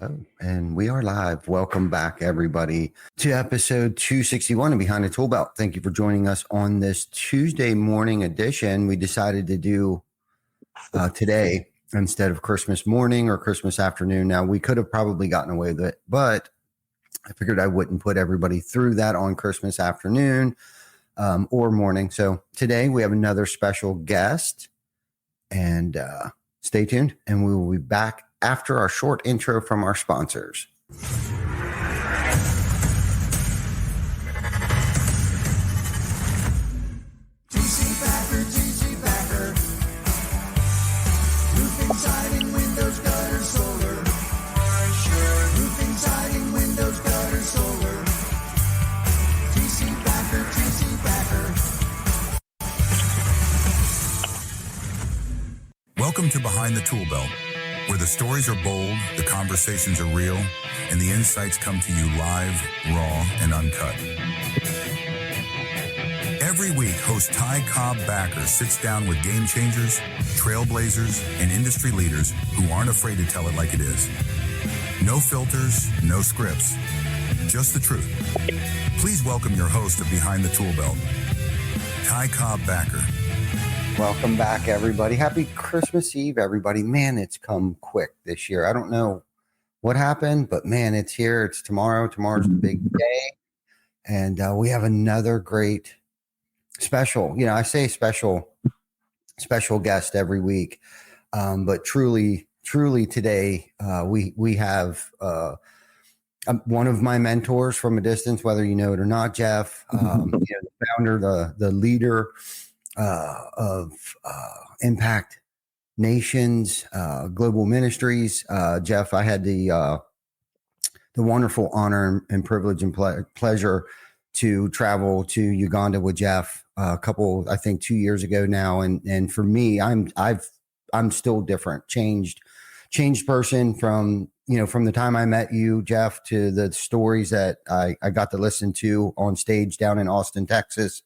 Oh, and we are live. Welcome back, everybody, to episode 261 of Behind the Tool Belt. Thank you for joining us on this Tuesday morning edition. We decided to do today instead of Christmas morning or Christmas afternoon. Now, we could have probably gotten away with it, but I figured I wouldn't put everybody through that on Christmas afternoon or morning. So today we have another special guest, and stay tuned, and we will be back after our short intro from our sponsors. GC Backer. Roofing, siding, windows, gutter, solar. Roofing, siding, windows, gutter, solar. GC Backer. Welcome to Behind the Tool Belt, where the stories are bold, the conversations are real, and the insights come to you live, raw, and uncut. Every week, host Ty Cobb Backer sits down with game changers, trailblazers, and industry leaders who aren't afraid to tell it like it is. No filters, no scripts, just the truth. Please welcome your host of Behind the Tool Belt, Ty Cobb Backer. Welcome back, everybody. Happy Christmas Eve, everybody. Man, it's come quick this year. I don't know what happened, but man, it's here. It's tomorrow. Tomorrow's the big day. And we have another great special, I say special guest every week. But truly today, we have one of my mentors from a distance, whether you know it or not, Jeff, the founder, the leader of Impact Nations, Global Ministries. Jeff, I had the wonderful honor and privilege and pleasure to travel to Uganda with Jeff a couple, I think 2 years ago now. And for me, I'm still different, changed person from the time I met you, Jeff, to the stories that I got to listen to on stage down in Austin, Texas,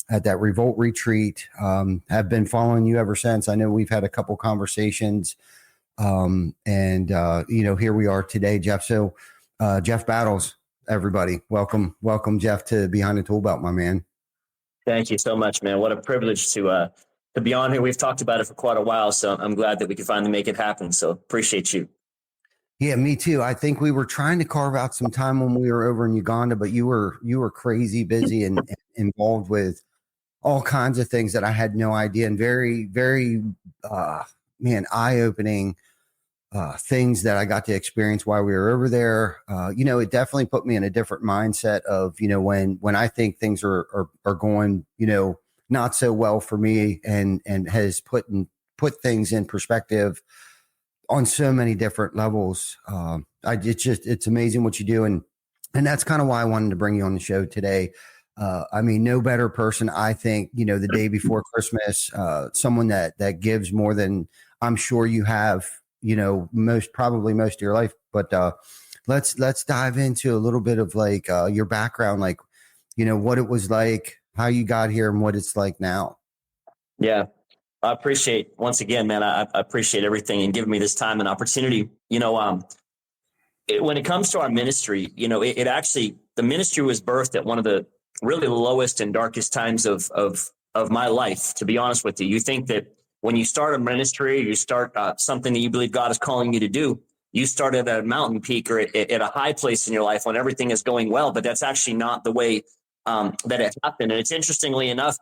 at that Revolt retreat. Have been following you ever since. I know we've had a couple conversations, and here we are today, Jeff. So, Jeff Battles, everybody, welcome, Jeff, to Behind the Tool Belt, my man. Thank you so much, man. What a privilege to be on here. We've talked about it for quite a while, so I'm glad that we could finally make it happen. So appreciate you. Yeah, me too. I think we were trying to carve out some time when we were over in Uganda, but you were crazy busy and involved with all kinds of things that I had no idea, and very, very, eye-opening things that I got to experience while we were over there. It definitely put me in a different mindset of, when I think things are going, not so well for me, and has put things in perspective on so many different levels. It's amazing what you do. And that's kind of why I wanted to bring you on the show today. No better person, I think, the day before Christmas, someone that gives more than I'm sure you have, most of your life. But let's dive into a little bit of your background, what it was like, how you got here, and what it's like now. Yeah, I appreciate, once again, man, I appreciate everything and giving me this time and opportunity. When it comes to our ministry, it actually, the ministry was birthed at one of the really lowest and darkest times of my life, to be honest with you. You think that when you start a ministry, you start something that you believe God is calling you to do, you start at a mountain peak or at a high place in your life when everything is going well, but that's actually not the way that it happened. And it's interestingly enough,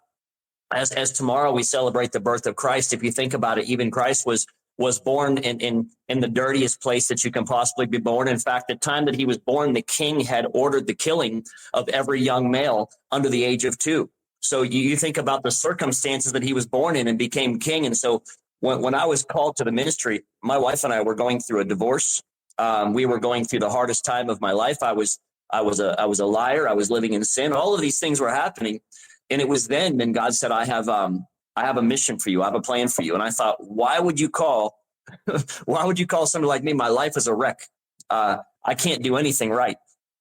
as tomorrow we celebrate the birth of Christ, if you think about it, even Christ was born in the dirtiest place that you can possibly be born. In fact, the time that he was born, the king had ordered the killing of every young male under the age of 2. So you think about the circumstances that he was born in and became king. And so when I was called to the ministry, my wife and I were going through a divorce. We were going through the hardest time of my life. I was a liar. I was living in sin. All of these things were happening. And it was then God said, I have a mission for you. I have a plan for you. And I thought, why would you call somebody like me? My life is a wreck. I can't do anything right.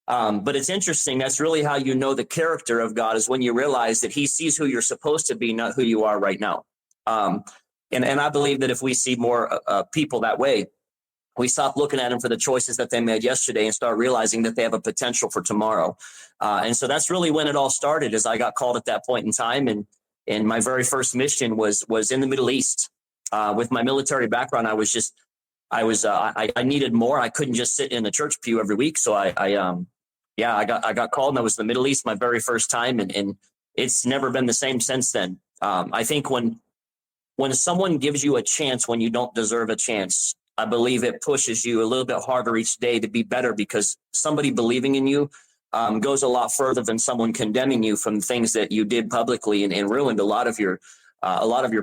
But it's interesting. That's really how you know the character of God, is when you realize that he sees who you're supposed to be, not who you are right now. And I believe that if we see more people that way, we stop looking at them for the choices that they made yesterday and start realizing that they have a potential for tomorrow. And so that's really when it all started, as I got called at that point in time. And my very first mission was in the Middle East. With my military background, I needed more. I couldn't just sit in a church pew every week. So I got called, and I was in the Middle East my very first time. And it's never been the same since then. I think when someone gives you a chance when you don't deserve a chance, I believe it pushes you a little bit harder each day to be better, because somebody believing in you goes a lot further than someone condemning you from things that you did publicly and ruined a lot of your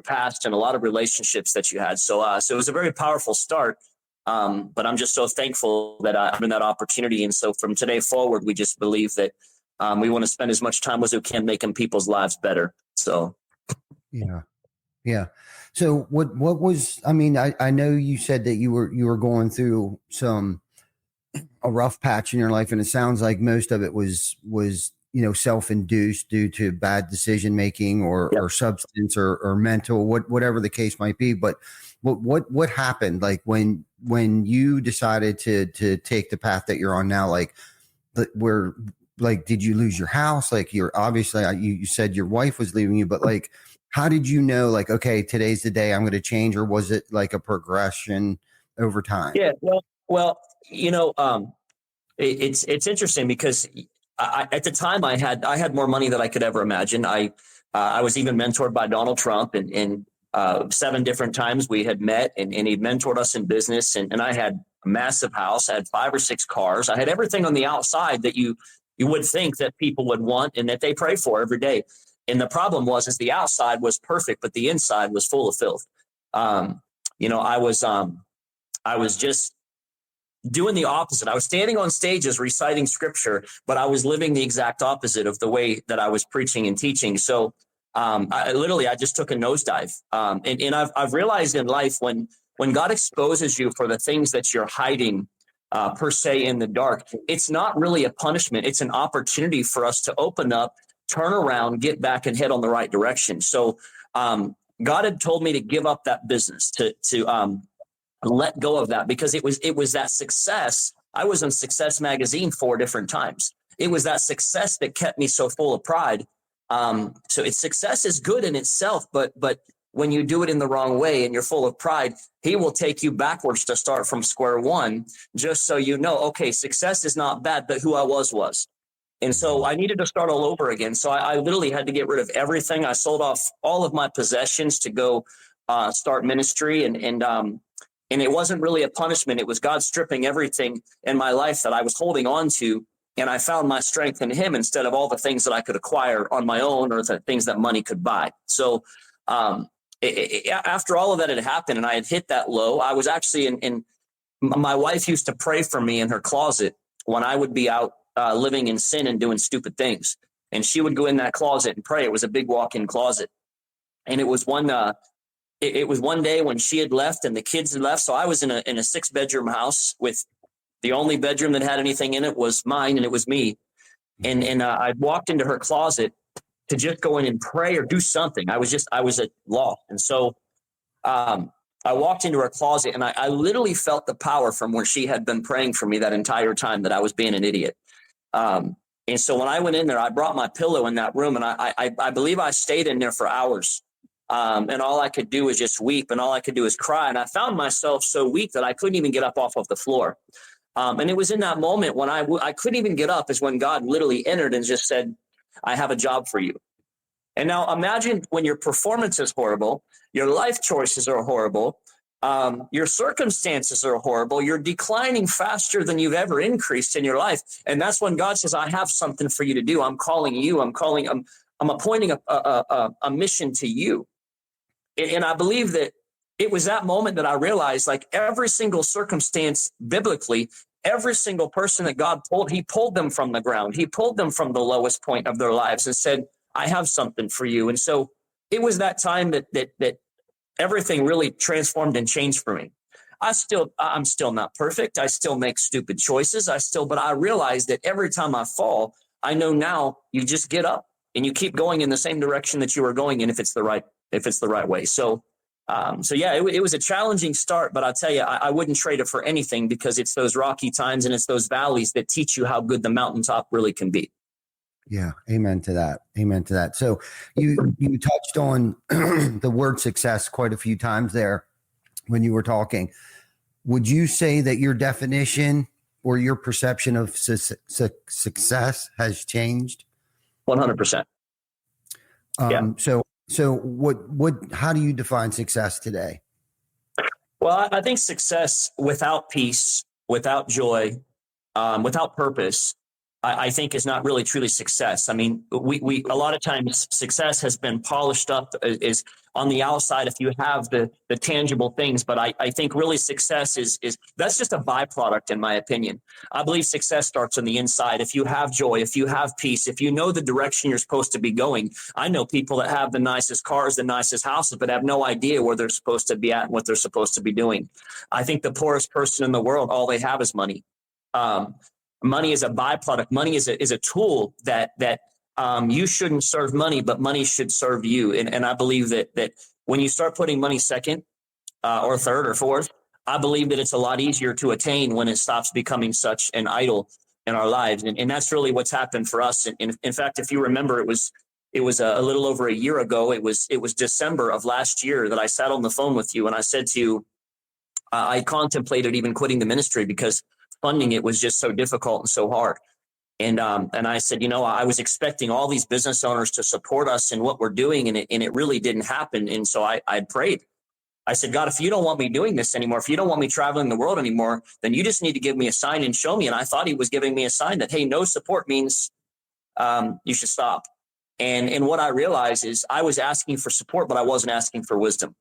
past and a lot of relationships that you had. So it was a very powerful start. But I'm just so thankful that I'm in that opportunity. And so from today forward, we just believe that we want to spend as much time as we can making people's lives better. So, yeah. Yeah. So what was, I mean, I know you said that you were going through a rough patch in your life, and it sounds like most of it was, self-induced due to bad decision making or substance or mental, whatever the case might be. But what happened? Like when you decided to take the path that you're on now, did you lose your house? Like, you're obviously, you said your wife was leaving you, but like, how did you know, like, okay, today's the day I'm going to change? Or was it like a progression over time? Yeah, well, it's interesting because at the time I had more money than I could ever imagine. I was even mentored by Donald Trump, and 7 different times we had met, and he'd mentored us in business. And I had a massive house. I had 5 or 6 cars. I had everything on the outside that you would think that people would want and that they pray for every day. And the problem was the outside was perfect, but the inside was full of filth. I was just doing the opposite. I was standing on stages reciting scripture, but I was living the exact opposite of the way that I was preaching and teaching. So I just took a nosedive. And I've realized in life, when God exposes you for the things that you're hiding per se in the dark, it's not really a punishment. It's an opportunity for us to open up, turn around, get back, and head on the right direction. So God had told me to give up that business, to let go of that, because it was that success. I was in Success Magazine 4 different times. It was that success that kept me so full of pride. So success is good in itself, but when you do it in the wrong way and you're full of pride, he will take you backwards to start from square one, just so you know, okay, success is not bad, but who I was. And so I needed to start all over again. So I literally had to get rid of everything. I sold off all of my possessions to go start ministry. And it wasn't really a punishment. It was God stripping everything in my life that I was holding on to. And I found my strength in him instead of all the things that I could acquire on my own, or the things that money could buy. So after all of that had happened and I had hit that low, I was actually in my wife used to pray for me in her closet when I would be out living in sin and doing stupid things. And she would go in that closet and pray. It was a big walk-in closet. And it was one day when she had left and the kids had left. So I was in a 6-bedroom house, with the only bedroom that had anything in it was mine, and it was me. And I walked into her closet to just go in and pray or do something. I was at loss. And so I walked into her closet, and I literally felt the power from where she had been praying for me that entire time, that I was being an idiot. And so when I went in there, I brought my pillow in that room, and I believe I stayed in there for hours. And all I could do was just weep, and all I could do is cry. And I found myself so weak that I couldn't even get up off of the floor. And it was in that moment when I couldn't even get up, is when God literally entered and just said, I have a job for you. And now imagine when your performance is horrible, your life choices are horrible, your circumstances are horrible, you're declining faster than you've ever increased in your life. And that's when God says, I have something for you to do. I'm calling you. I'm appointing a mission to you. And I believe that it was that moment that I realized, like, every single circumstance biblically, every single person that God pulled, he pulled them from the ground. He pulled them from the lowest point of their lives and said, I have something for you. And so it was that time that everything really transformed and changed for me. I'm still not perfect. I still make stupid choices. But I realized that every time I fall, I know now you just get up and you keep going in the same direction that you were going in, if it's the right way. So So yeah, it was a challenging start, but I'll tell you, I wouldn't trade it for anything, because it's those rocky times and it's those valleys that teach you how good the mountaintop really can be. Yeah. Amen to that. Amen to that. So you touched on the word success quite a few times there when you were talking. Would you say that your definition or your perception of success has changed? 100%. Yeah. So how do you define success today? Well, I think success without peace, without joy, without purpose, I think is not really truly success. I mean, we a lot of times success has been polished up, is on the outside if you have the tangible things. But I think really success is that's just a byproduct, in my opinion. I believe success starts on the inside. If you have joy, if you have peace, if you know the direction you're supposed to be going. I know people that have the nicest cars, the nicest houses, but have no idea where they're supposed to be at and what they're supposed to be doing. I think the poorest person in the world, all they have is money. Money is a byproduct. Money is a tool that you shouldn't serve money, but money should serve you. And I believe that when you start putting money second or third or fourth, I believe that it's a lot easier to attain when it stops becoming such an idol in our lives. And that's really what's happened for us. In fact, if you remember, it was a little over a year ago. It was December of last year that I sat on the phone with you and I said to you, I contemplated even quitting the ministry because funding it was just so difficult and so hard. And I said, I was expecting all these business owners to support us in what we're doing, and it really didn't happen. And so I prayed. I said, God, if you don't want me doing this anymore, if you don't want me traveling the world anymore, then you just need to give me a sign and show me. And I thought he was giving me a sign that, hey, no support means you should stop. And what I realized is I was asking for support, but I wasn't asking for wisdom.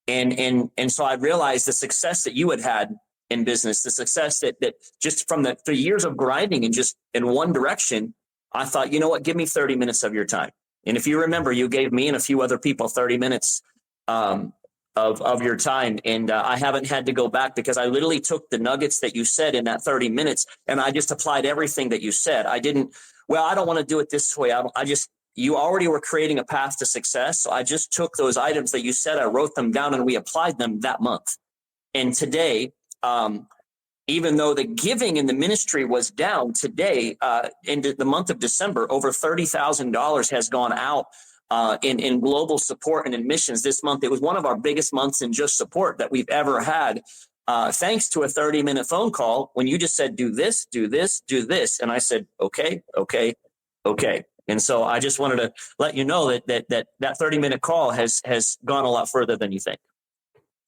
And so I realized the success that you had in business, the success that just from the years of grinding and just in one direction, I thought, you know what, give me 30 minutes of your time. And if you remember, you gave me and a few other people 30 minutes of your time. And I haven't had to go back because I literally took the nuggets that you said in that 30 minutes and I just applied everything that you said. I don't want to do it this way. You already were creating a path to success. So I just took those items that you said, I wrote them down and we applied them that month. And today, even though the giving in the ministry was down today, in the month of December, over $30,000 has gone out in global support and in missions this month. It was one of our biggest months in just support that we've ever had, thanks to a 30-minute phone call when you just said, do this, do this, do this. And I said, okay. And so I just wanted to let you know that 30-minute call has gone a lot further than you think.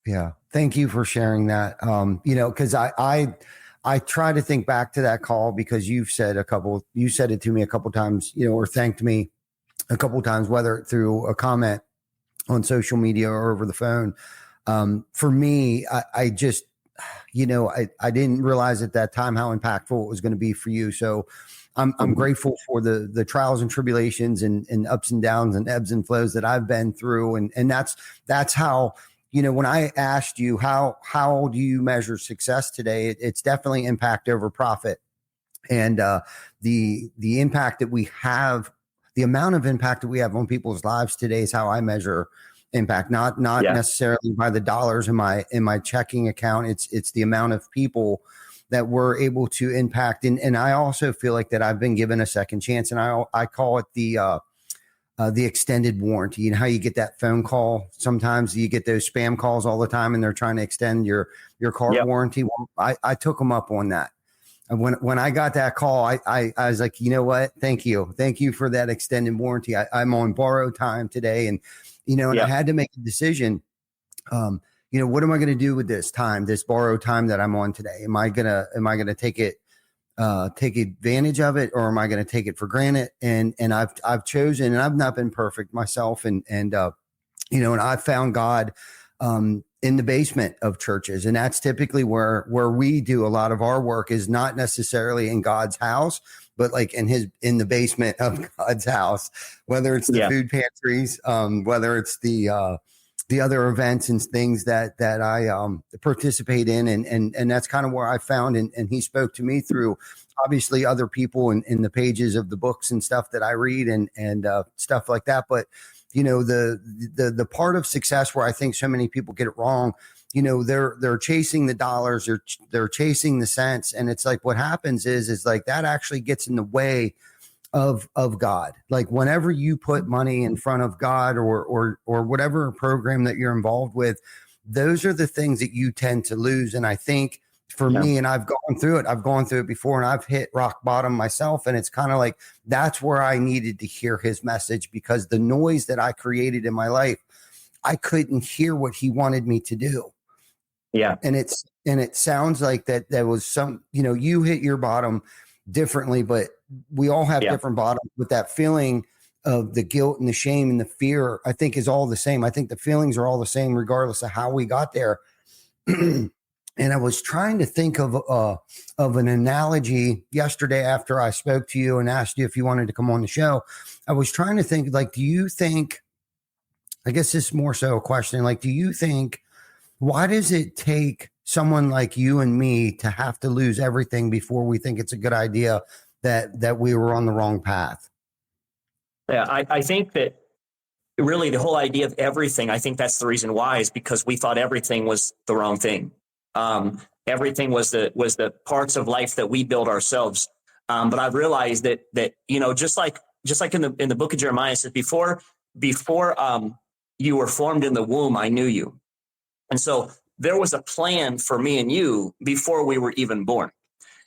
Yeah. Thank you for sharing that. Cause I try to think back to that call because you said it to me a couple times, or thanked me a couple times, whether through a comment on social media or over the phone. For me, I just, I didn't realize at that time how impactful it was going to be for you. So I'm grateful for the trials and tribulations and ups and downs and ebbs and flows that I've been through. And that's how, when I asked you, how do you measure success today? It's definitely impact over profit. And the impact that we have, the amount of impact that we have on people's lives today is how I measure impact, not necessarily by the dollars in my checking account. It's the amount of people that we're able to impact. And I also feel like that I've been given a second chance, and I call it the extended warranty. And how you get that phone call. Sometimes you get those spam calls all the time and they're trying to extend your car warranty. Well, I took them up on that. And when I got that call, I was like, you know what? Thank you for that extended warranty. I'm on borrowed time today. And, I had to make a decision. What am I going to do with this time, this borrowed time that I'm on today? Am I going to take advantage of it, or am I going to take it for granted? And I've chosen, and I've not been perfect myself. And I've found God, in the basement of churches. And that's typically where we do a lot of our work, is not necessarily in God's house, but like in the basement of God's house, whether it's the food pantries, whether it's the other events and things that I participate in. And that's kind of where I found, and he spoke to me through obviously other people in the pages of the books and stuff that I read and stuff like that. But the part of success where I think so many people get it wrong. They're chasing the dollars, they're chasing the cents. And it's like, what happens is like that actually gets in the way of God. Like whenever you put money in front of God or whatever program that you're involved with, those are the things that you tend to lose. And I think for me, and I've gone through it before, and I've hit rock bottom myself. And it's kind of like, that's where I needed to hear his message, because the noise that I created in my life, I couldn't hear what he wanted me to do. Yeah. And it sounds like that was some, you hit your bottom differently, but we all have different bottoms. But that feeling of the guilt and the shame and the fear, I think, is all the same. I think the feelings are all the same, regardless of how we got there. And I was trying to think of an analogy yesterday after I spoke to you and asked you if you wanted to come on the show. I was trying to think, like, do you think, I guess this is more so a question, like, do you think, why does it take someone like you and me to have to lose everything before we think it's a good idea that we were on the wrong path? Yeah, I think that really the whole idea of everything, I think that's the reason why, is because we thought everything was the wrong thing. Everything was the parts of life that we build ourselves. But I've realized that just like in the book of Jeremiah, it says, before you were formed in the womb, I knew you. And so there was a plan for me and you before we were even born.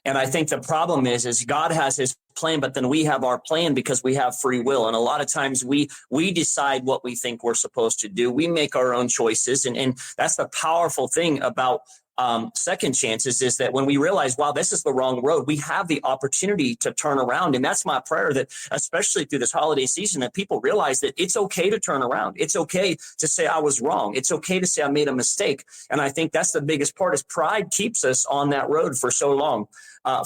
And I think the problem is God has his plan, but then we have our plan because we have free will. And a lot of times we decide what we think we're supposed to do. We make our own choices. And that's the powerful thing about second chances, is that when we realize, wow, this is the wrong road, we have the opportunity to turn around. And that's my prayer, that especially through this holiday season, that people realize that it's okay to turn around. It's okay to say I was wrong. It's okay to say I made a mistake. And I think that's the biggest part, is pride keeps us on that road for so long.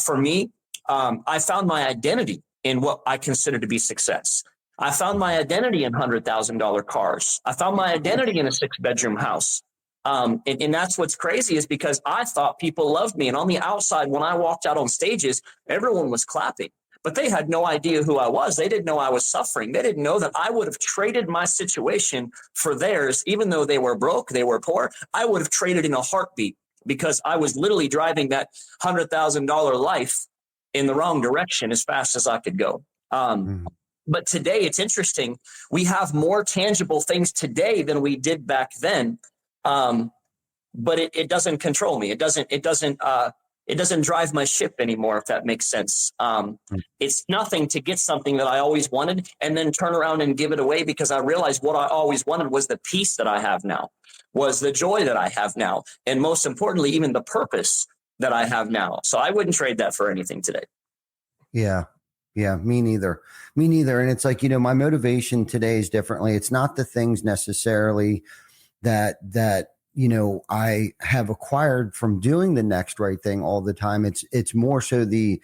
For me, I found my identity in what I consider to be success. I found my identity in $100,000 cars. I found my identity in a 6-bedroom house. And that's what's crazy, is because I thought people loved me. And on the outside, when I walked out on stages, everyone was clapping, but they had no idea who I was. They didn't know I was suffering. They didn't know that I would have traded my situation for theirs. Even though they were broke, they were poor, I would have traded in a heartbeat, because I was literally driving that $100,000 life in the wrong direction as fast as I could go. But today, it's interesting. We have more tangible things today than we did back then. But it doesn't control me. It doesn't drive my ship anymore, if that makes sense. It's nothing to get something that I always wanted and then turn around and give it away, because I realized what I always wanted was the peace that I have now, was the joy that I have now, and most importantly, even the purpose that I have now. So I wouldn't trade that for anything today. Yeah, me neither. And it's like, my motivation today is differently. It's not the things necessarily that I have acquired from doing the next right thing all the time. It's more so the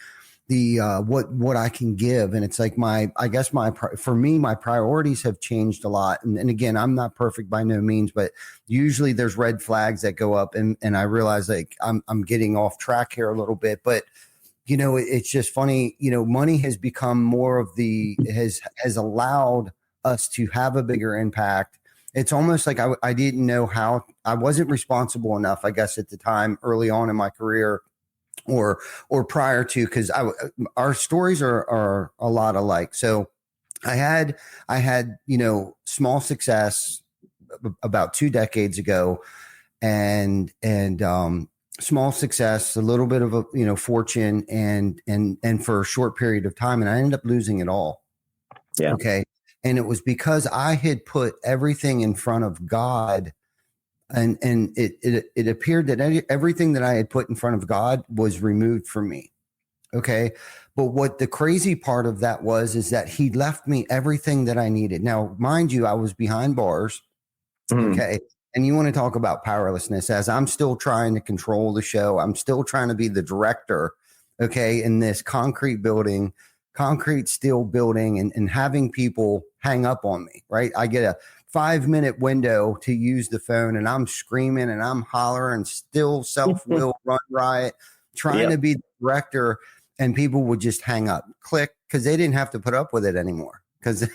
what I can give. And it's like for me, my priorities have changed a lot. And again, I'm not perfect by no means, but usually there's red flags that go up, and I realize, like, I'm getting off track here a little bit, but it's just funny, money has become more of has allowed us to have a bigger impact. It's almost like I didn't know how. I wasn't responsible enough, I guess, at the time, early on in my career, or prior to, because our stories are a lot alike. So I had small success about 2 decades ago, and small success, a little bit of a fortune, and for a short period of time, and I ended up losing it all. Yeah. Okay. And it was because I had put everything in front of God, and it appeared that everything that I had put in front of God was removed from me. Okay. But what the crazy part of that is that he left me everything that I needed. Now, mind you, I was behind bars. Okay. And you want to talk about powerlessness, as I'm still trying to control the show. I'm still trying to be the director. Okay. In this concrete steel building, and having people hang up on me, right? I get a 5-minute window to use the phone, and I'm screaming and I'm hollering, still self-will run riot, trying to be the director, and people would just hang up, click, because they didn't have to put up with it anymore, because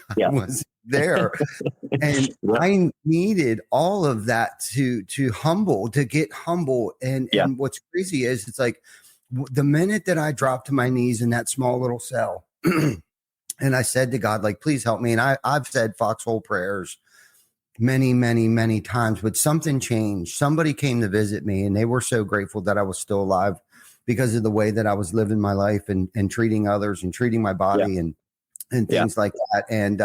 there. And Yeah. I needed all of that to get humble. And what's crazy is it's like the minute that I dropped to my knees in that small little cell and I said to God, like, please help me. And I've said foxhole prayers many, many, many times, but something changed. Somebody came to visit me and they were so grateful that I was still alive because of the way that I was living my life and treating others and treating my body and things like that. And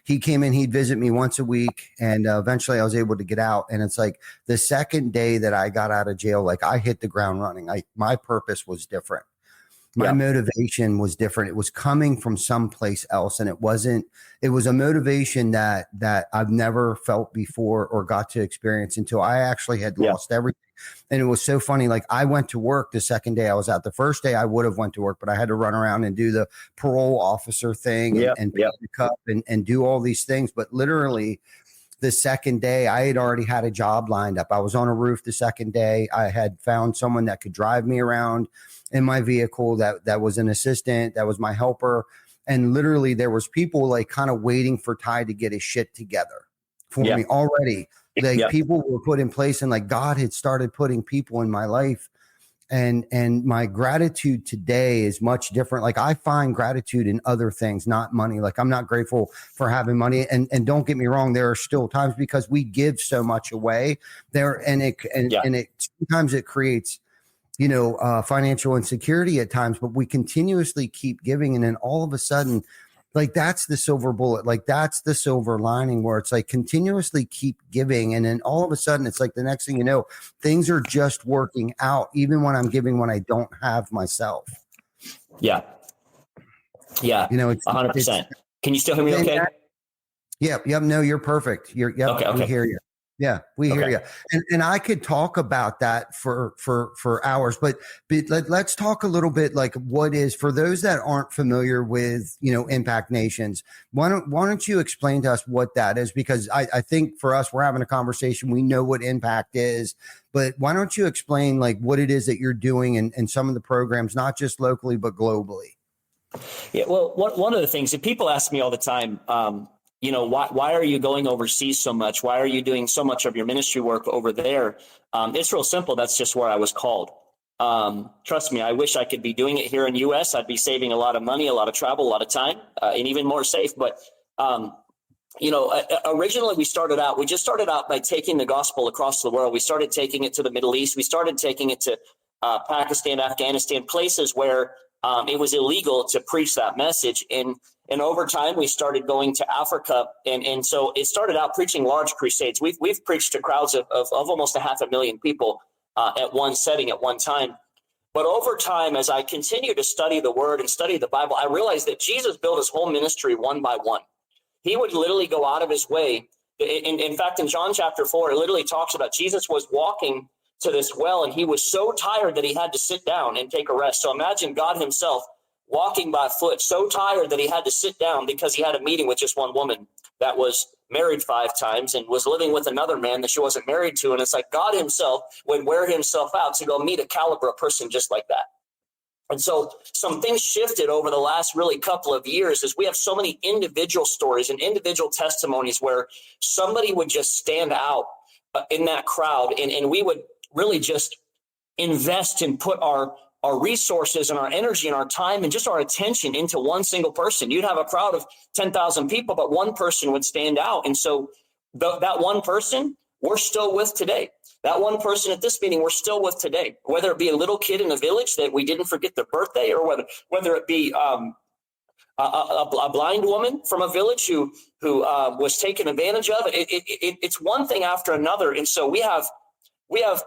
he came in, he'd visit me once a week. And eventually I was able to get out. And it's like the second day that I got out of jail, like I hit the ground running. My purpose was different. My motivation was different. It was coming from someplace else. And it was a motivation that I've never felt before or got to experience until I actually had lost everything. And it was so funny. Like I went to work the second day I was out. The first day I would have went to work, but I had to run around and do the parole officer thing and pick the cup and do all these things. But literally the second day I had already had a job lined up. I was on a roof the second day. I had found someone that could drive me around in my vehicle that was an assistant, that was my helper. And literally there was people like kind of waiting for Ty to get his shit together for me already. Like people were put in place and like God had started putting people in my life. And my gratitude today is much different. Like I find gratitude in other things, not money. Like I'm not grateful for having money. And don't get me wrong, there are still times because we give so much away there and it sometimes it creates financial insecurity at times, but we continuously keep giving. And then all of a sudden, like that's the silver bullet, like that's the silver lining where it's like continuously keep giving. And then all of a sudden it's like the next thing you know, things are just working out, even when I'm giving, when I don't have myself. Yeah. Yeah. It's 100%. Can you still hear me okay? Yep. No, you're perfect. Okay. We hear you. Yeah, we hear you. And I could talk about that for hours, but let's talk a little bit like what is, for those that aren't familiar with, Impact Nations, why don't you explain to us what that is? Because I think for us, we're having a conversation. We know what impact is, but why don't you explain like what it is that you're doing and some of the programs, not just locally, but globally? Yeah, well, one of the things that people ask me all the time, why are you going overseas so much? Why are you doing so much of your ministry work over there? It's real simple. That's just where I was called. Trust me, I wish I could be doing it here in the U.S. I'd be saving a lot of money, a lot of travel, a lot of time, and even more safe. But, originally we just started out by taking the gospel across the world. We started taking it to the Middle East. We started taking it to Pakistan, Afghanistan, places where it was illegal to preach that message. And over time, we started going to Africa. And so it started out preaching large crusades. We've preached to crowds of almost 500,000 people at one setting at one time. But over time, as I continued to study the word and study the Bible, I realized that Jesus built his whole ministry one by one. He would literally go out of his way. In fact, in John chapter 4, it literally talks about Jesus was walking to this well, and he was so tired that he had to sit down and take a rest. So imagine God himself walking by foot, so tired that he had to sit down because he had a meeting with just one woman that was married 5 times and was living with another man that she wasn't married to. And it's like God himself would wear himself out to go meet a caliber person just like that. And so some things shifted over the last really couple of years as we have so many individual stories and individual testimonies where somebody would just stand out in that crowd. And we would really just invest and put our resources and our energy and our time and just our attention into one single person. You'd have a crowd of 10,000 people, but one person would stand out. And so that one person, we're still with today. That one person at this meeting, we're still with today, whether it be a little kid in a village that we didn't forget their birthday, or whether it be a blind woman from a village who was taken advantage of. It's one thing after another. And so we have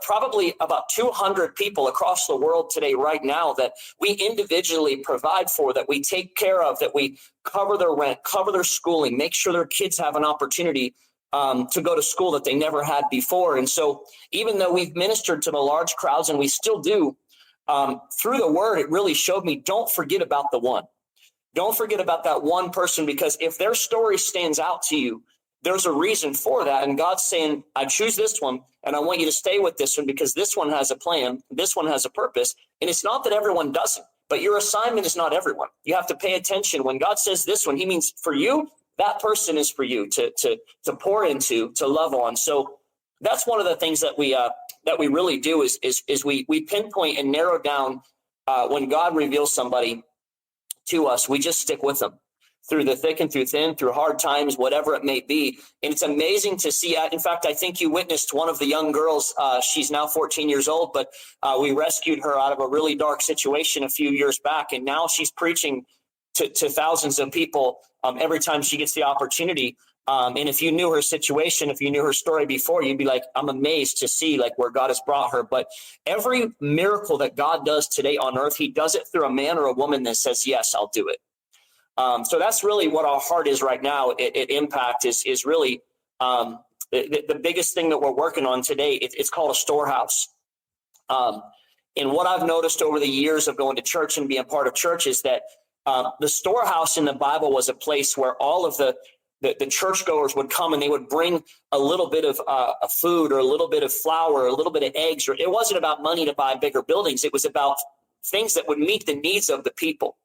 probably about 200 people across the world today right now that we individually provide for, that we take care of, that we cover their rent, cover their schooling, make sure their kids have an opportunity to go to school that they never had before. And so even though we've ministered to the large crowds, and we still do, through the word, it really showed me, don't forget about the one. Don't forget about that one person, because if their story stands out to you, there's a reason for that. And God's saying, I choose this one, and I want you to stay with this one because this one has a plan. This one has a purpose. And it's not that everyone doesn't, but your assignment is not everyone. You have to pay attention. When God says this one, he means for you, that person is for you to pour into, to love on. So that's one of the things that we really do is we pinpoint and narrow down when God reveals somebody to us, we just stick with them through the thick and through thin, through hard times, whatever it may be. And it's amazing to see. In fact, I think you witnessed one of the young girls. She's now 14 years old, but we rescued her out of a really dark situation a few years back. And now she's preaching to thousands of people every time she gets the opportunity. And if you knew her situation, if you knew her story before, you'd be like, I'm amazed to see like where God has brought her. But every miracle that God does today on earth, he does it through a man or a woman that says, yes, I'll do it. So that's really what our heart is right now at Impact is really the biggest thing that we're working on today. It's called a storehouse. And what I've noticed over the years of going to church and being part of church is that the storehouse in the Bible was a place where all of the churchgoers would come and they would bring a little bit of food or a little bit of flour or a little bit of eggs. Or it wasn't about money to buy bigger buildings. It was about things that would meet the needs of the people.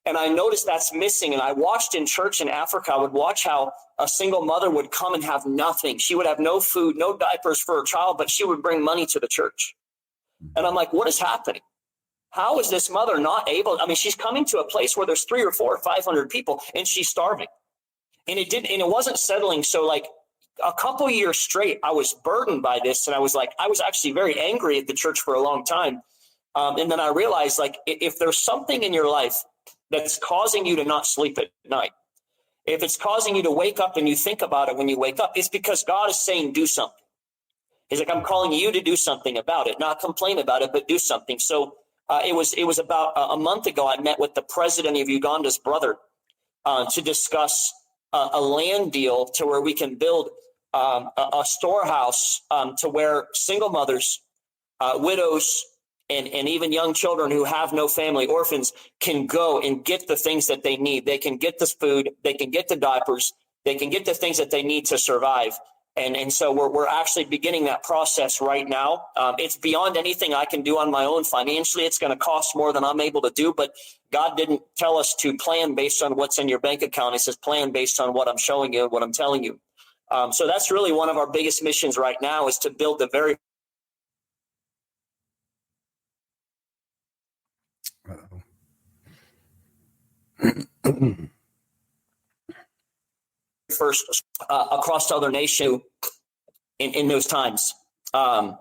And I noticed that's missing. And I watched in church in Africa, I would watch how a single mother would come and have nothing. She would have no food, no diapers for her child, but she would bring money to the church. And I'm like, what is happening? How is this mother not able? I mean, she's coming to a place where there's 300 or 400 or 500 people and she's starving. And it wasn't settling. So like a couple of years straight, I was burdened by this. And I was actually very angry at the church for a long time. And then I realized like, if there's something in your life that's causing you to not sleep at night, if it's causing you to wake up and you think about it when you wake up, it's because God is saying, do something. He's like, I'm calling you to do something about it, not complain about it, but do something. So it was about a month ago, I met with the president of Uganda's brother to discuss a land deal to where we can build a storehouse to where single mothers, widows, and even young children who have no family, orphans, can go and get the things that they need. They can get this food, they can get the diapers, they can get the things that they need to survive. And so we're actually beginning that process right now. It's beyond anything I can do on my own financially. It's going to cost more than I'm able to do, but God didn't tell us to plan based on what's in your bank account. He says plan based on what I'm showing you and what I'm telling you. So that's really one of our biggest missions right now is to build the very first across other nation in those times. And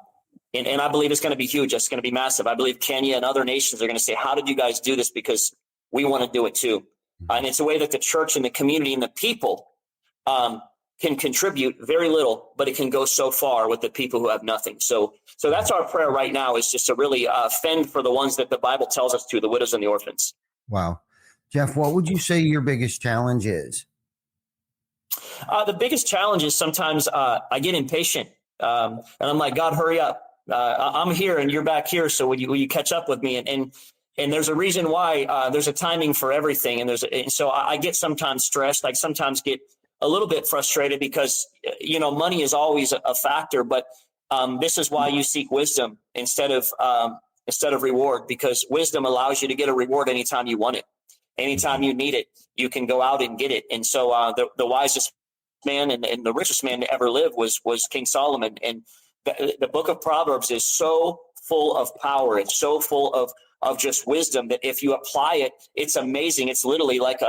I believe it's going to be huge. It's going to be massive. I believe Kenya and other nations are going to say, how did you guys do this? Because we want to do it too. And it's a way that the church and the community and the people can contribute very little, but it can go so far with the people who have nothing. So that's our prayer right now, is just to really fend for the ones that the Bible tells us to, the widows and the orphans. Wow. Jeff, what would you say your biggest challenge is? The biggest challenge is sometimes I get impatient and I'm like, God, hurry up. I'm here and you're back here. So will you catch up with me? And there's a reason why there's a timing for everything. And so I get sometimes stressed, like sometimes get a little bit frustrated because, money is always a factor, but this is why you seek wisdom instead of reward, because wisdom allows you to get a reward anytime you want it. Anytime you need it, you can go out and get it. And so the wisest man and the richest man to ever live was King Solomon. And the book of Proverbs is so full of power. It's so full of just wisdom that if you apply it, it's amazing. It's literally like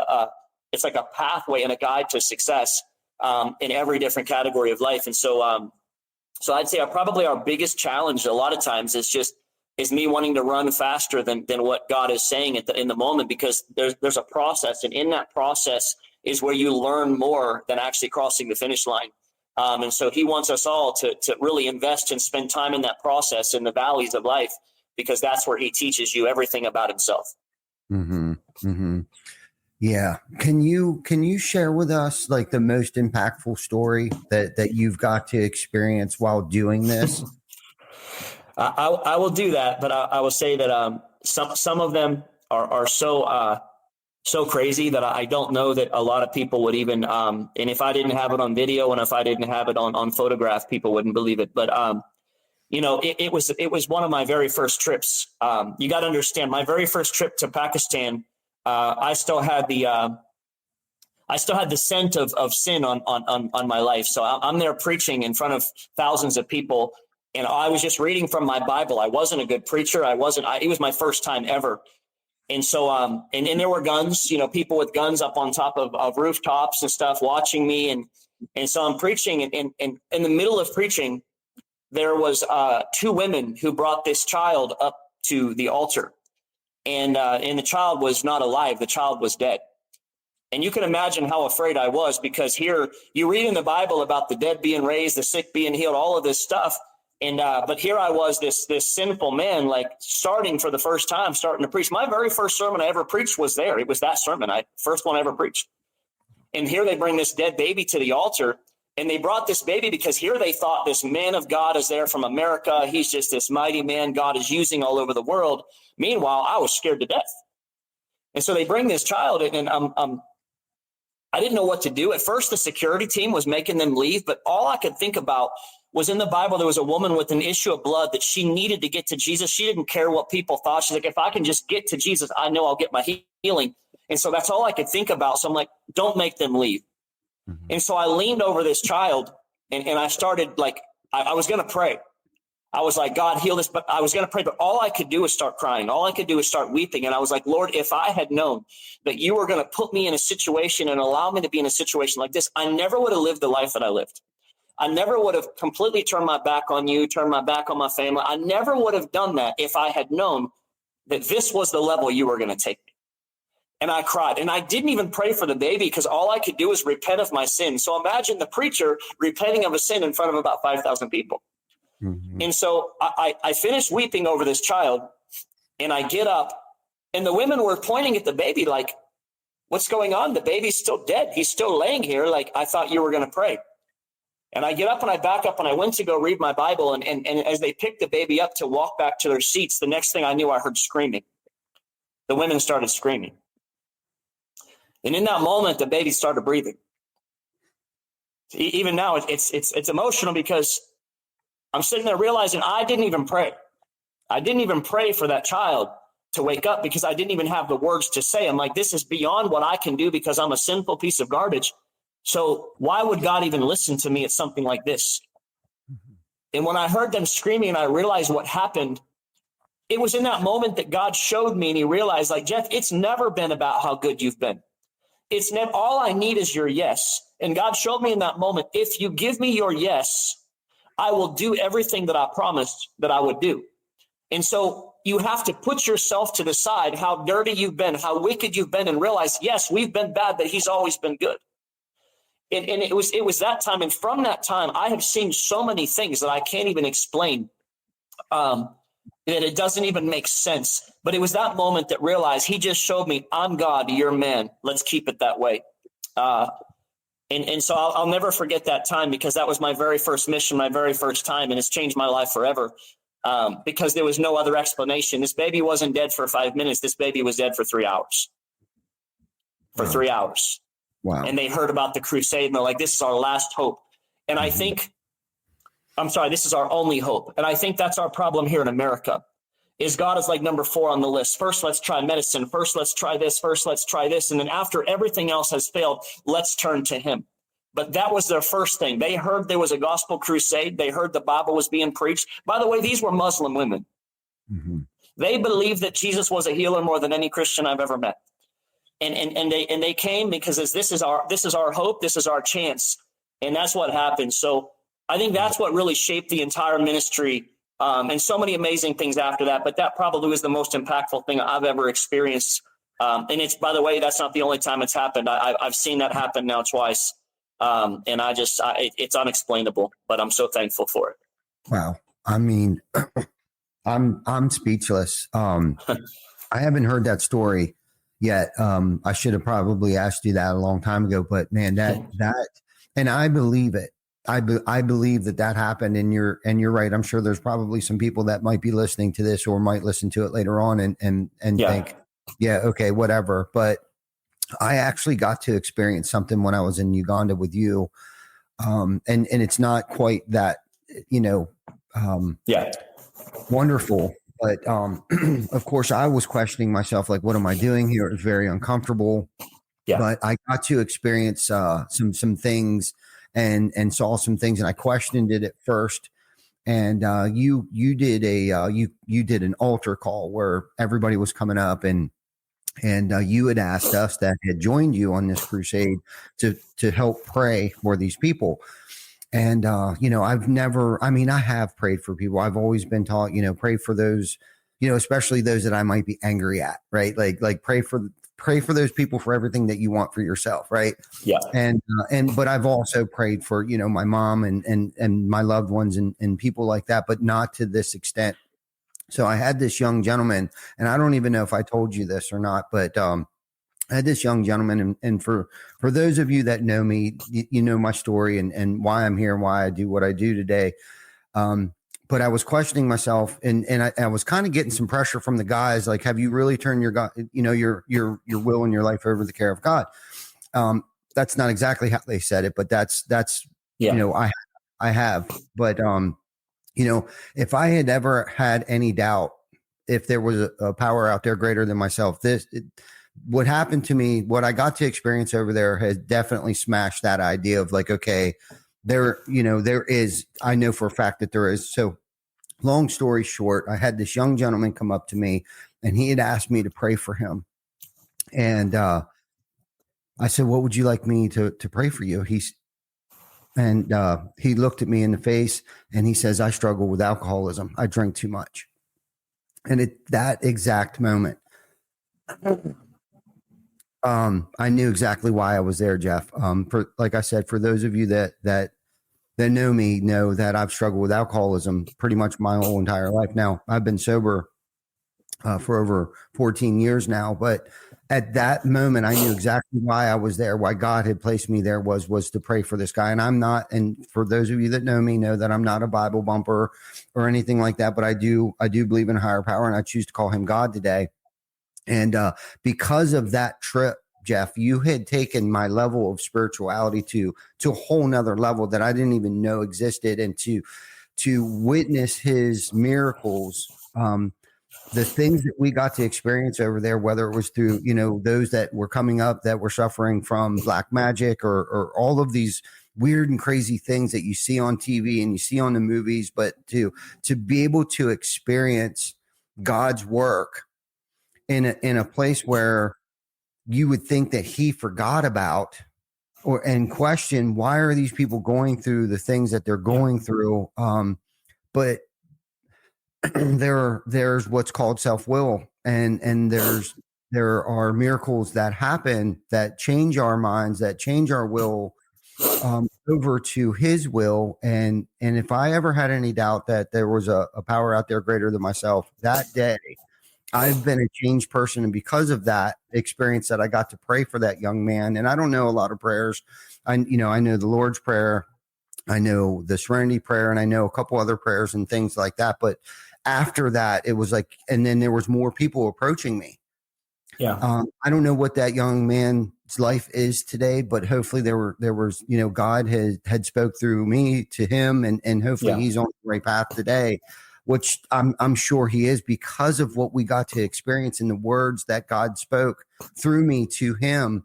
it's like a pathway and a guide to success in every different category of life. And so I'd say probably our biggest challenge a lot of times is me wanting to run faster than what God is saying in the moment, because there's a process, and in that process is where you learn more than actually crossing the finish line. And so he wants us all to really invest and spend time in that process in the valleys of life, because that's where he teaches you everything about himself. Mm-hmm. Mm-hmm. Yeah. Can you share with us like the most impactful story that you've got to experience while doing this? I will do that, but I will say that some of them are so crazy that I don't know that a lot of people would even, and if I didn't have it on video and if I didn't have it on photograph, people wouldn't believe it. But, it was one of my very first trips. You got to understand, my very first trip to Pakistan, I still had I still had the scent of sin on my life. So I'm there preaching in front of thousands of people. And I was just reading from my Bible. I wasn't a good preacher. It was my first time ever. And so, and there were guns, people with guns up on top of rooftops and stuff watching me. And so I'm preaching, and in the middle of preaching, there was 2 women who brought this child up to the altar, and the child was not alive. The child was dead. And you can imagine how afraid I was, because here you read in the Bible about the dead being raised, the sick being healed, all of this stuff. And but here I was, this sinful man, like starting for the first time, starting to preach. My very first sermon I ever preached was there. It was that sermon, first one I ever preached. And here they bring this dead baby to the altar. And they brought this baby because here they thought this man of God is there from America. He's just this mighty man God is using all over the world. Meanwhile, I was scared to death. And so they bring this child, and I didn't know what to do. At first, the security team was making them leave, but all I could think about was in the Bible, there was a woman with an issue of blood that she needed to get to Jesus. She didn't care what people thought. She's like, if I can just get to Jesus, I know I'll get my healing. And so that's all I could think about. So I'm like, don't make them leave. Mm-hmm. And so I leaned over this child, and I started I was going to pray. I was like, God, heal this. But I was going to pray, but all I could do was start crying. All I could do was start weeping. And I was like, Lord, if I had known that you were going to put me in a situation and allow me to be in a situation like this, I never would have lived the life that I lived. I never would have completely turned my back on you, turned my back on my family. I never would have done that if I had known that this was the level you were going to take me. And I cried. And I didn't even pray for the baby, because all I could do was repent of my sin. So imagine the preacher repenting of a sin in front of about 5,000 people. Mm-hmm. And so I finished weeping over this child, and I get up, and the women were pointing at the baby like, what's going on? The baby's still dead. He's still laying here. Like, I thought you were going to pray. And I get up and I back up and I went to go read my Bible. And as they picked the baby up to walk back to their seats, the next thing I knew, I heard screaming. The women started screaming. And in that moment, the baby started breathing. Even now, it's emotional, because I'm sitting there realizing I didn't even pray. I didn't even pray for that child to wake up, because I didn't even have the words to say. I'm like, this is beyond what I can do, because I'm a sinful piece of garbage. So why would God even listen to me at something like this? Mm-hmm. And when I heard them screaming and I realized what happened, it was in that moment that God showed me, and he realized, like, Jeff, it's never been about how good you've been. It's never, all I need is your yes. And God showed me in that moment, if you give me your yes, I will do everything that I promised that I would do. And so you have to put yourself to the side, how dirty you've been, how wicked you've been, and realize, yes, we've been bad, but he's always been good. And it was that time. And from that time, I have seen so many things that I can't even explain, that it doesn't even make sense. But it was that moment that realized he just showed me, I'm God, you're man. Let's keep it that way. And so I'll never forget that time, because that was my very first mission, my very first time. And it's changed my life forever, because there was no other explanation. This baby wasn't dead for 5 minutes. This baby was dead for 3 hours. For 3 hours. Wow. And they heard about the crusade, and they're like, this is our last hope. And I think, this is our only hope. And I think that's our problem here in America, is God is like number 4 on the list. First, let's try medicine. First, let's try this. First, let's try this. And then after everything else has failed, let's turn to him. But that was their first thing. They heard there was a gospel crusade. They heard the Bible was being preached. By the way, these were Muslim women. Mm-hmm. They believed that Jesus was a healer more than any Christian I've ever met. And they came because this is our hope, this is our chance, and that's what happened. So I think that's what really shaped the entire ministry, and so many amazing things after that. But that probably was the most impactful thing I've ever experienced. And it's, by the way, that's not the only time it's happened. I've seen that happen now twice, and it's unexplainable. But I'm so thankful for it. Wow, I mean, I'm speechless. I haven't heard that story yet. I should have probably asked you that a long time ago, but man, that, and I believe it. I believe that happened, and you're right. I'm sure there's probably some people that might be listening to this or might listen to it later on and think, yeah, okay, whatever. But I actually got to experience something when I was in Uganda with you. And it's not quite that, wonderful. But of course, I was questioning myself, like, what am I doing here? It was very uncomfortable. Yeah. but I got to experience some things and saw some things, and I questioned it at first. And you did you did an altar call where everybody was coming up, and you had asked us that had joined you on this crusade to help pray for these people. And I've never, I mean, I have prayed for people. I've always been taught, pray for those, especially those that I might be angry at, right? Like pray for those people for everything that you want for yourself, right? Yeah. But I've also prayed for, my mom and my loved ones and people like that, but not to this extent. So I had this young gentleman, and I don't even know if I told you this or not, but I had this young gentleman, and for those of you that know me, you know my story and why I'm here and why I do what I do today. But I was questioning myself, and I was kind of getting some pressure from the guys, like, have you really turned your God, your will and your life over to the care of God? That's not exactly how they said it, but that's Yeah. I have, but if I had ever had any doubt, if there was a power out there greater than myself, what happened to me, what I got to experience over there has definitely smashed that idea of like, okay, there is, I know for a fact that there is. So long story short, I had this young gentleman come up to me, and he had asked me to pray for him. And I said, what would you like me to pray for you? He looked at me in the face, and he says, I struggle with alcoholism. I drink too much. And at that exact moment, I knew exactly why I was there, Jeff. Like I said, for those of you that know me, know that I've struggled with alcoholism pretty much my whole entire life. Now, I've been sober for over 14 years now, but at that moment, I knew exactly why I was there, why God had placed me there was to pray for this guy. And I'm not, and for those of you that know me, know that I'm not a Bible bumper or anything like that, but I do believe in a higher power, and I choose to call him God today. And because of that trip, Jeff, you had taken my level of spirituality to a whole nother level that I didn't even know existed, and to witness his miracles, the things that we got to experience over there, whether it was through, those that were coming up that were suffering from black magic or all of these weird and crazy things that you see on TV and you see on the movies, but to be able to experience God's work in a place where you would think that he forgot about and question, why are these people going through the things that they're going through? But there's what's called self-will, and there are miracles that happen that change our minds, that change our will over to his will. And if I ever had any doubt that there was a power out there greater than myself, that day I've been a changed person. And because of that experience that I got to pray for that young man, and I don't know a lot of prayers. I know the Lord's Prayer, I know the Serenity Prayer, and I know a couple other prayers and things like that. But after that, it was like, and then there was more people approaching me. Yeah. I don't know what that young man's life is today, but hopefully there was, God had spoke through me to him, and hopefully he's on the right path today, which I'm sure he is, because of what we got to experience in the words that God spoke through me to him.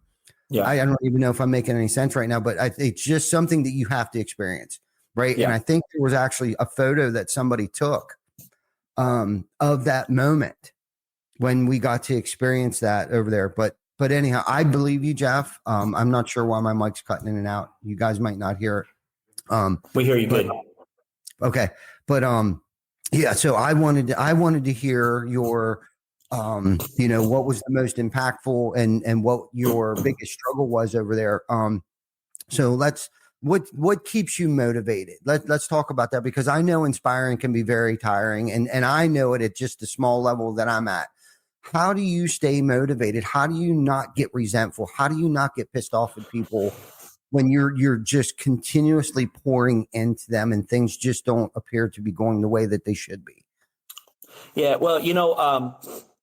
Yeah. I don't even know if I'm making any sense right now, but it's just something that you have to experience, right? Yeah. And I think there was actually a photo that somebody took of that moment when we got to experience that over there. But anyhow, I believe you, Jeff. I'm not sure why my mic's cutting in and out. You guys might not hear it. We hear you good. Okay. But yeah, so I wanted to hear your what was the most impactful and what your biggest struggle was over there. So what keeps you motivated? Let's talk about that, because I know inspiring can be very tiring, and I know it at just the small level that I'm at. How do you stay motivated? How do you not get resentful? How do you not get pissed off at people when you're just continuously pouring into them and things just don't appear to be going the way that they should be? Yeah, well,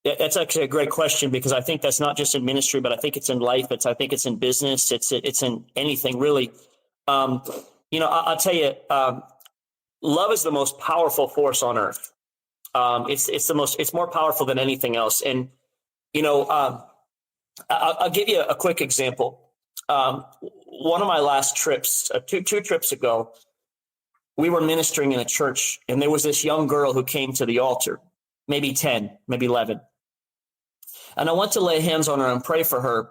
that's actually a great question, because I think that's not just in ministry, but I think it's in life. I think it's in business. It's in anything really. I'll tell you, love is the most powerful force on earth. It's more powerful than anything else. And I'll give you a quick example. One of my last trips, two trips ago, we were ministering in a church, and there was this young girl who came to the altar, maybe 10, maybe 11. And I went to lay hands on her and pray for her.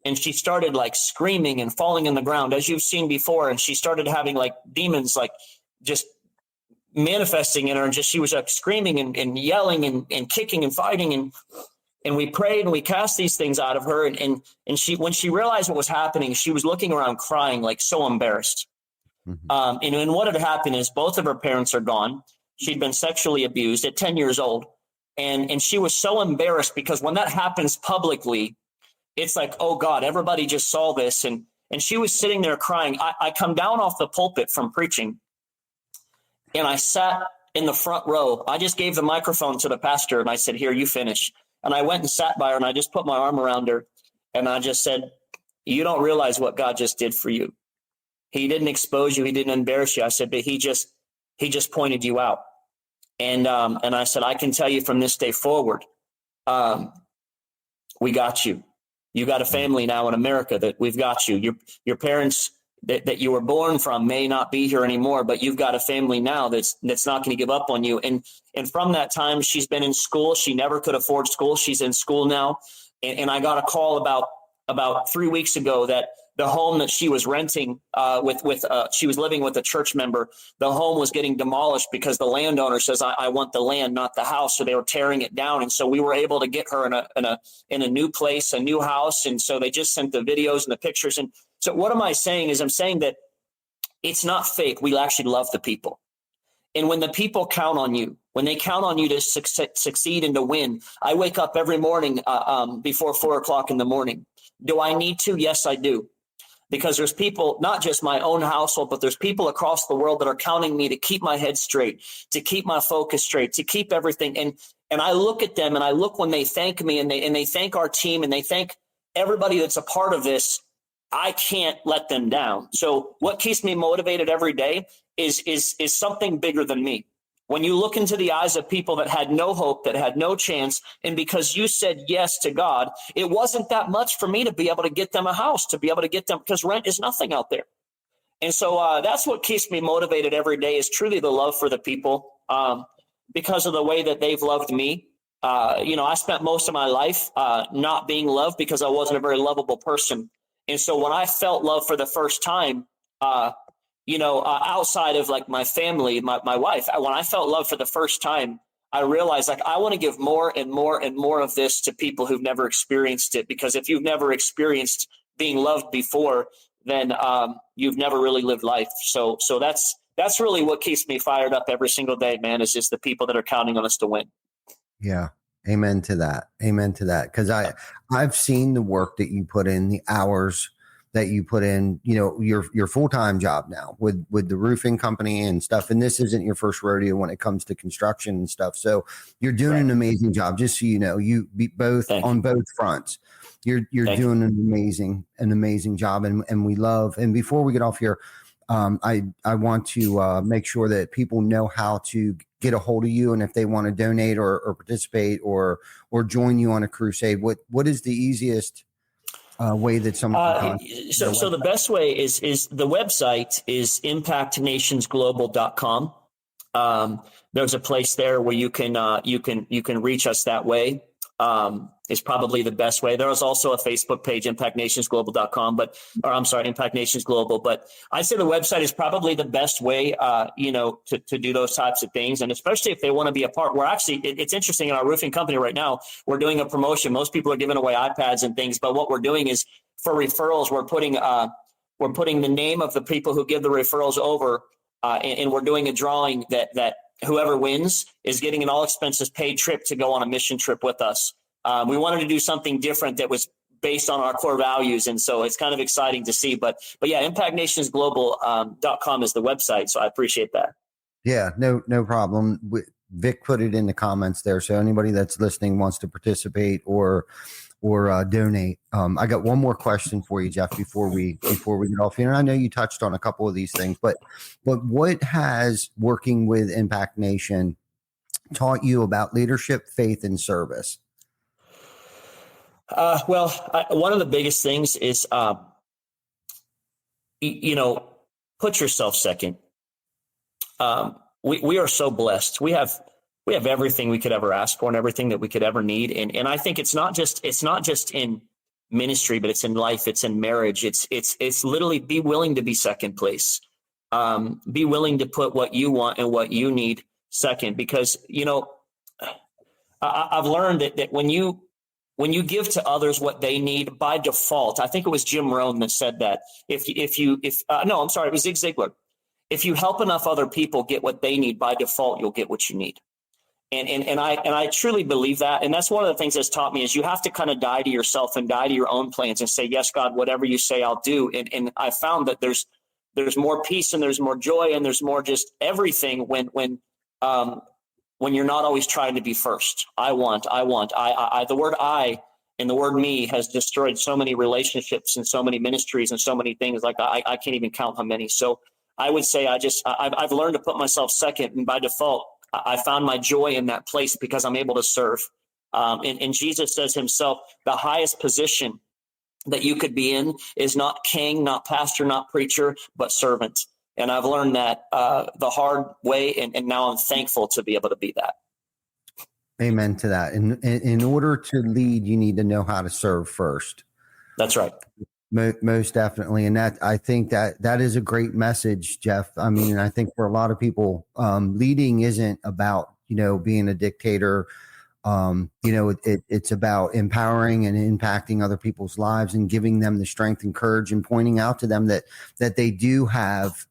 And she started like screaming and falling in the ground, as you've seen before. And she started having like demons, like just manifesting in her. And she was like screaming and yelling and kicking and fighting. And we prayed and we cast these things out of her. And she, when she realized what was happening, she was looking around crying, like so embarrassed. Mm-hmm. And what had happened is both of her parents are gone. She'd been sexually abused at 10 years old. And she was so embarrassed because when that happens publicly, it's like, oh God, everybody just saw this. And she was sitting there crying. I come down off the pulpit from preaching and I sat in the front row. I just gave the microphone to the pastor and I said, here, you finish. And I went and sat by her and I just put my arm around her and I just said, you don't realize what God just did for you. He didn't expose you. He didn't embarrass you. I said, but he just pointed you out. And I said, I can tell you from this day forward, we got you. You got a family now in America that we've got you. Your parents that you were born from may not be here anymore, but you've got a family now that's not going to give up on you. And from that time, she's been in school. She never could afford school. She's in school now. And I got a call about 3 weeks ago that the home that she was renting she was living with a church member. The home was getting demolished because the landowner says, I want the land, not the house. So they were tearing it down. And so we were able to get her in a new place, a new house. And so they just sent the videos and the pictures. And so what am I saying is I'm saying that it's not fake. We actually love the people. And when the people count on you, when they count on you to succeed and to win, I wake up every morning before 4:00 in the morning. Do I need to? Yes, I do. Because there's people, not just my own household, but there's people across the world that are counting me to keep my head straight, to keep my focus straight, to keep everything. And I look at them and I look when they thank me and they thank our team and they thank everybody that's a part of this. I can't let them down. So what keeps me motivated every day is something bigger than me. When you look into the eyes of people that had no hope, that had no chance, and because you said yes to God, it wasn't that much for me to be able to get them a house, to be able to get them, because rent is nothing out there. And so that's what keeps me motivated every day is truly the love for the people because of the way that they've loved me. I spent most of my life not being loved because I wasn't a very lovable person. And so when I felt love for the first time, outside of like my family, my wife, when I felt love for the first time, I realized like I want to give more and more and more of this to people who've never experienced it. Because if you've never experienced being loved before, then you've never really lived life. So that's really what keeps me fired up every single day, man, is just the people that are counting on us to win. Yeah. Amen to that. Amen to that. Because I've seen the work that you put in, the hours that you put in, your full-time job now with the roofing company and stuff. And this isn't your first rodeo when it comes to construction and stuff. So you're doing an amazing job. Just so you know, you be both on both fronts. You're doing an amazing job. And we love, and before we get off here, I want to make sure that people know how to get a hold of you. And if they want to donate or participate or join you on a crusade, what is the easiest way that someone can contact? So the best way is the website is impactnationsglobal.com. There's a place there where you can reach us that way. Is probably the best way. There is also a Facebook page, impactnationsglobal.com, Impact Nations Global. But I'd say the website is probably the best way, to do those types of things. And especially if they want to be a part, we're actually, it's interesting in our roofing company right now, we're doing a promotion. Most people are giving away iPads and things, but what we're doing is for referrals, we're putting the name of the people who give the referrals over, and we're doing a drawing that whoever wins is getting an all expenses paid trip to go on a mission trip with us. We wanted to do something different that was based on our core values. And so it's kind of exciting to see, but yeah, impactnationsglobal.com is the website. So I appreciate that. Yeah, no problem. Vic put it in the comments there. So anybody that's listening wants to participate or donate. I got one more question for you, Jeff, before we get off here. And I know you touched on a couple of these things, but what has working with Impact Nation taught you about leadership, faith, and service? One of the biggest things is, put yourself second. We are so blessed. We have everything we could ever ask for and everything that we could ever need. And I think it's not just in ministry, but it's in life. It's in marriage. It's literally be willing to be second place. Be willing to put what you want and what you need second, because, I've learned that when you give to others what they need by default, I think it was Jim Rohn that said that. No, I'm sorry, it was Zig Ziglar. If you help enough other people get what they need by default, you'll get what you need. And I truly believe that. And that's one of the things that's taught me is you have to kind of die to yourself and die to your own plans and say, yes, God, whatever you say, I'll do. And I found that there's more peace and there's more joy and there's more just everything when you're not always trying to be first. I the word I and the word me has destroyed so many relationships and so many ministries and so many things. Like I can't even count how many. So I would say I've learned to put myself second, and by default, I found my joy in that place because I'm able to serve. And Jesus says himself, the highest position that you could be in is not king, not pastor, not preacher, but servant. And I've learned that the hard way, and now I'm thankful to be able to be that. Amen to that. And in order to lead, you need to know how to serve first. That's right. Most definitely. And that, I think that is a great message, Jeff. I mean, I think for a lot of people, leading isn't about, being a dictator. It's about empowering and impacting other people's lives and giving them the strength and courage and pointing out to them that they do have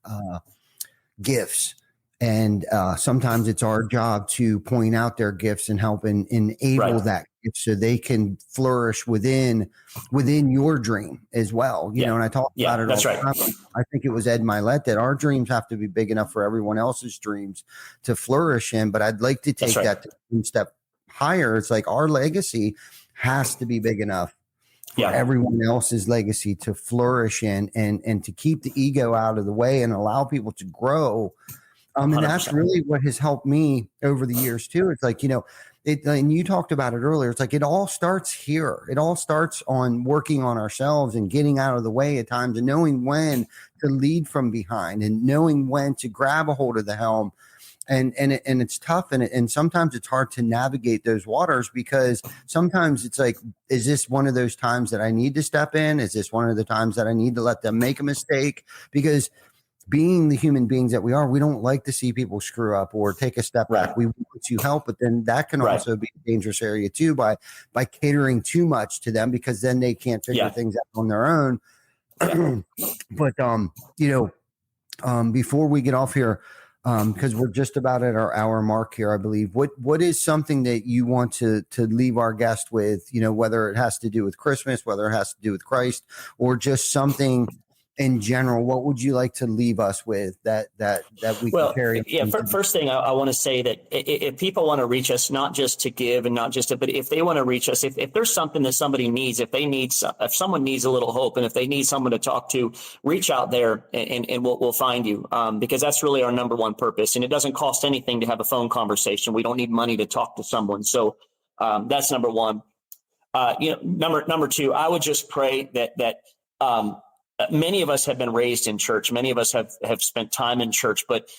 gifts. And sometimes it's our job to point out their gifts and help and enable that gift so they can flourish within your dream as well. And I talk about it all the time. I think it was Ed Milet that our dreams have to be big enough for everyone else's dreams to flourish in. But I'd like to take that to one step higher. It's like our legacy has to be big enough for everyone else's legacy to flourish in and to keep the ego out of the way and allow people to grow. And that's really what has helped me over the years too. It's like, and you talked about it earlier. It's like, it all starts here. It all starts on working on ourselves and getting out of the way at times and knowing when to lead from behind and knowing when to grab a hold of the helm. And it's tough. And sometimes it's hard to navigate those waters because sometimes it's like, is this one of those times that I need to step in? Is this one of the times that I need to let them make a mistake? Because being the human beings that we are, we don't like to see people screw up or take a step back. We want to help, but then that can also be a dangerous area too by catering too much to them because then they can't figure things out on their own. But before we get off here, because we're just about at our hour mark here, I believe. What is something that you want to leave our guest with? Whether it has to do with Christmas, whether it has to do with Christ, or just something in general, what would you like to leave us with that we can carry? First thing I want to say that if people want to reach us, not just to give and not just to, but if they want to reach us, if there's something that somebody needs, if someone needs a little hope and if they need someone to talk to, reach out there and we'll find you, because that's really our number one purpose. And it doesn't cost anything to have a phone conversation. We don't need money to talk to someone. So that's number one. Number two, I would just pray that many of us have been raised in church. Many of us have spent time in church, but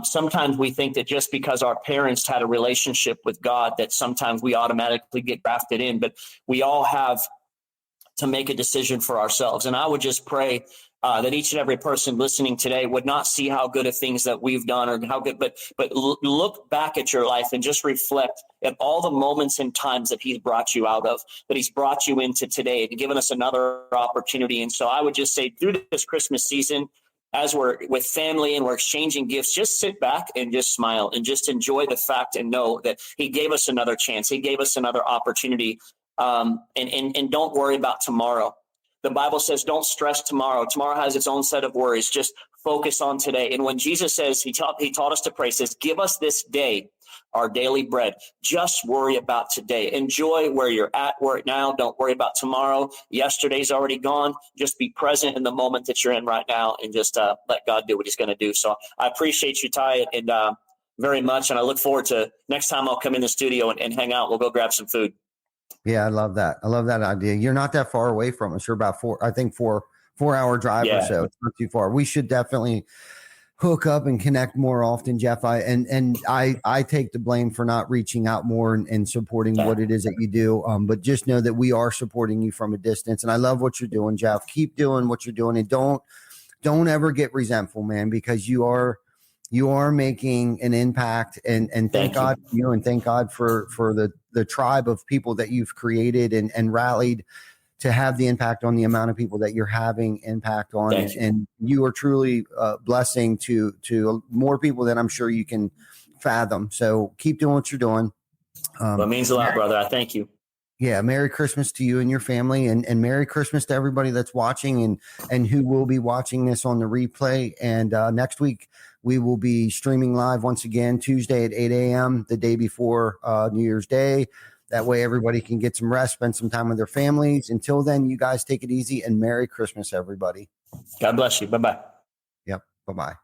sometimes we think that just because our parents had a relationship with God, that sometimes we automatically get grafted in, but we all have to make a decision for ourselves. And I would just pray that each and every person listening today would not see how good of things that we've done or how good, but look back at your life and just reflect at all the moments and times that he's brought you out of, that he's brought you into today and given us another opportunity. And so I would just say through this Christmas season, as we're with family and we're exchanging gifts, just sit back and just smile and just enjoy the fact and know that he gave us another chance. He gave us another opportunity. And don't worry about tomorrow. The Bible says, don't stress tomorrow. Tomorrow has its own set of worries. Just focus on today. And when Jesus says, he taught us to pray, says, give us this day our daily bread. Just worry about today. Enjoy where you're at right now. Don't worry about tomorrow. Yesterday's already gone. Just be present in the moment that you're in right now and just let God do what he's going to do. So I appreciate you, Ty, and very much. And I look forward to next time I'll come in the studio and hang out. We'll go grab some food. Yeah, I love that. I love that idea. You're not that far away from us. You're about 4 hour drive or Yeah. so. It's not too far. We should definitely hook up and connect more often, Jeff. I take the blame for not reaching out more and supporting what it is that you do. But just know that we are supporting you from a distance. And I love what you're doing, Jeff. Keep doing what you're doing, and don't ever get resentful, man, because you are making an impact, and thank God for you, and thank God for the tribe of people that you've created and rallied to have the impact on the amount of people that you're having impact on. And you are truly a blessing to more people than I'm sure you can fathom. So keep doing what you're doing. Well, it means a lot, brother. I thank you. Yeah, Merry Christmas to you and your family, and Merry Christmas to everybody that's watching and who will be watching this on the replay. And next week we will be streaming live once again, Tuesday at 8 a.m., the day before New Year's Day. That way everybody can get some rest, spend some time with their families. Until then, you guys take it easy, and Merry Christmas, everybody. God bless you. Bye-bye. Yep. Bye-bye.